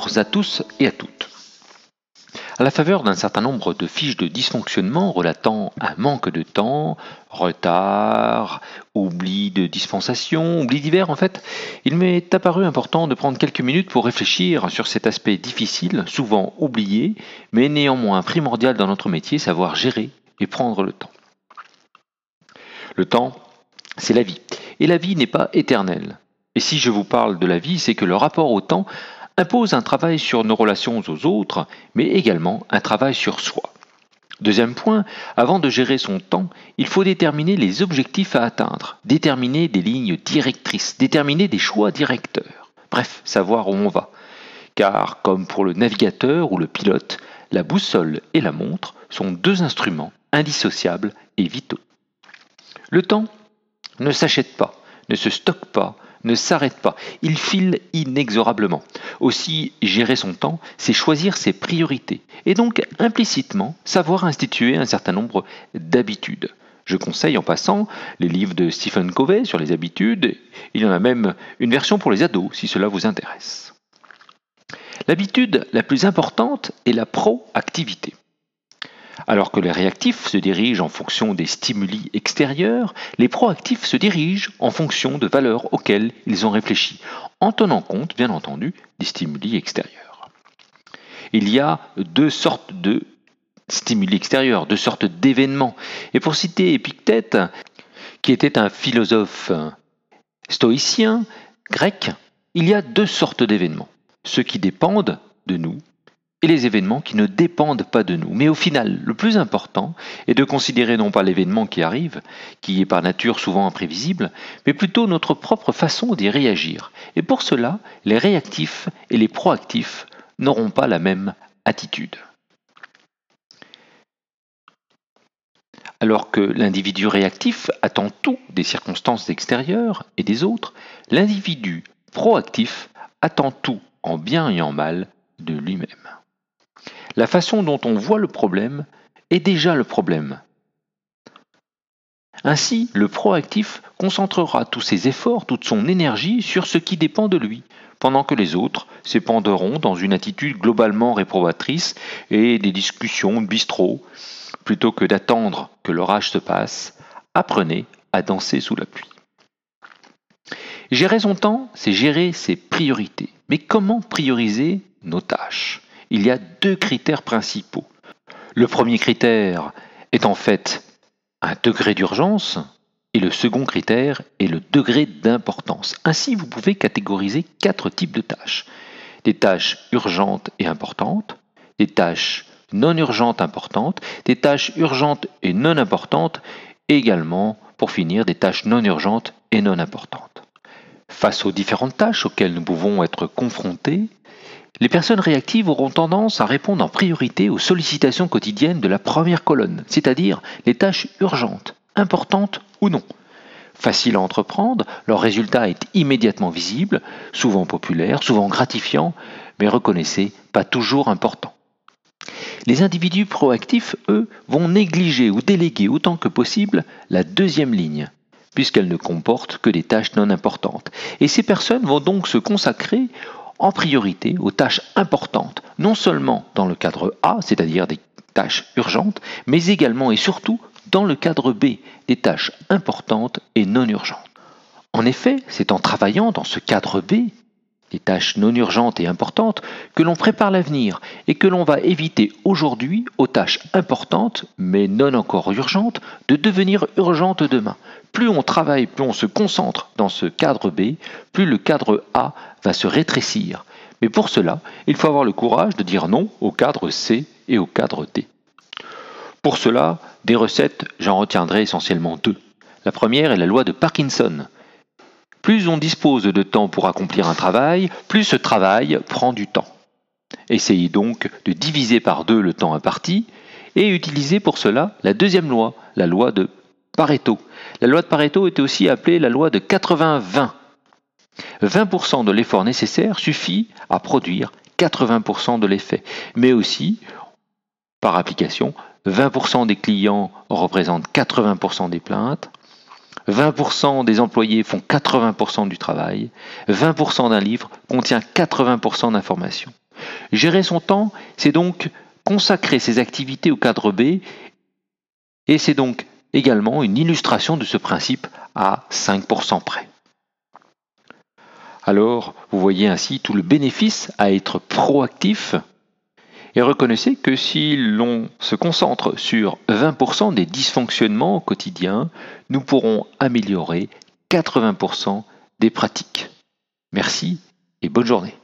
Bonjour à tous et à toutes. À la faveur d'un certain nombre de fiches de dysfonctionnement relatant un manque de temps, retard, oubli de dispensation, oubli divers en fait, il m'est apparu important de prendre quelques minutes pour réfléchir sur cet aspect difficile, souvent oublié, mais néanmoins primordial dans notre métier, savoir gérer et prendre le temps. Le temps, c'est la vie, et la vie n'est pas éternelle. Et si je vous parle de la vie, c'est que le rapport au temps impose un travail sur nos relations aux autres, mais également un travail sur soi. Deuxième point, avant de gérer son temps, il faut déterminer les objectifs à atteindre, déterminer des lignes directrices, déterminer des choix directeurs. Bref, savoir où on va. Car, comme pour le navigateur ou le pilote, la boussole et la montre sont deux instruments indissociables et vitaux. Le temps ne s'achète pas, ne se stocke pas, ne s'arrête pas, il file inexorablement. Aussi, gérer son temps, c'est choisir ses priorités, et donc implicitement savoir instituer un certain nombre d'habitudes. Je conseille en passant les livres de Stephen Covey sur les habitudes, il y en a même une version pour les ados si cela vous intéresse. L'habitude la plus importante est la proactivité. Alors que les réactifs se dirigent en fonction des stimuli extérieurs, les proactifs se dirigent en fonction de valeurs auxquelles ils ont réfléchi, en tenant compte, bien entendu, des stimuli extérieurs. Il y a deux sortes de stimuli extérieurs, deux sortes d'événements. Et pour citer Épictète, qui était un philosophe stoïcien grec, il y a deux sortes d'événements. Ceux qui dépendent de nous, et les événements qui ne dépendent pas de nous. Mais au final, le plus important est de considérer non pas l'événement qui arrive, qui est par nature souvent imprévisible, mais plutôt notre propre façon d'y réagir. Et pour cela, les réactifs et les proactifs n'auront pas la même attitude. Alors que l'individu réactif attend tout des circonstances extérieures et des autres, l'individu proactif attend tout en bien et en mal de lui-même. La façon dont on voit le problème est déjà le problème. Ainsi, le proactif concentrera tous ses efforts, toute son énergie sur ce qui dépend de lui, pendant que les autres s'épanderont dans une attitude globalement réprobatrice et des discussions de bistrot. Plutôt que d'attendre que l'orage se passe, apprenez à danser sous la pluie. Gérer son temps, c'est gérer ses priorités. Mais comment prioriser nos tâches ? Il y a deux critères principaux. Le premier critère est en fait un degré d'urgence et le second critère est le degré d'importance. Ainsi, vous pouvez catégoriser 4 types de tâches. Des tâches urgentes et importantes, des tâches non urgentes importantes, des tâches urgentes et non importantes, et également, pour finir, des tâches non urgentes et non importantes. Face aux différentes tâches auxquelles nous pouvons être confrontés, les personnes réactives auront tendance à répondre en priorité aux sollicitations quotidiennes de la première colonne, c'est-à-dire les tâches urgentes, importantes ou non. Facile à entreprendre, leur résultat est immédiatement visible, souvent populaire, souvent gratifiant, mais reconnaissez, pas toujours important. Les individus proactifs, eux, vont négliger ou déléguer autant que possible la deuxième ligne, puisqu'elle ne comporte que des tâches non importantes. Et ces personnes vont donc se consacrer en priorité aux tâches importantes, non seulement dans le cadre A, c'est-à-dire des tâches urgentes, mais également et surtout dans le cadre B, des tâches importantes et non urgentes. En effet, c'est en travaillant dans ce cadre B, des tâches non urgentes et importantes, que l'on prépare l'avenir et que l'on va éviter aujourd'hui aux tâches importantes, mais non encore urgentes, de devenir urgentes demain. Plus on travaille, plus on se concentre dans ce cadre B, plus le cadre A va se rétrécir. Mais pour cela, il faut avoir le courage de dire non au cadre C et au cadre D. Pour cela, des recettes, j'en retiendrai essentiellement 2. La première est la loi de Parkinson. Plus on dispose de temps pour accomplir un travail, plus ce travail prend du temps. Essayez donc de diviser par 2 le temps imparti et utilisez pour cela la deuxième loi, la loi de Pareto. La loi de Pareto était aussi appelée la loi de 80-20. 20% de l'effort nécessaire suffit à produire 80% de l'effet. Mais aussi, par application, 20% des clients représentent 80% des plaintes, 20% des employés font 80% du travail, 20% d'un livre contient 80% d'informations. Gérer son temps, c'est donc consacrer ses activités au cadre B, et c'est donc également une illustration de ce principe à 5% près. Alors, vous voyez ainsi tout le bénéfice à être proactif, et reconnaissez que si l'on se concentre sur 20% des dysfonctionnements au quotidien, nous pourrons améliorer 80% des pratiques. Merci et bonne journée.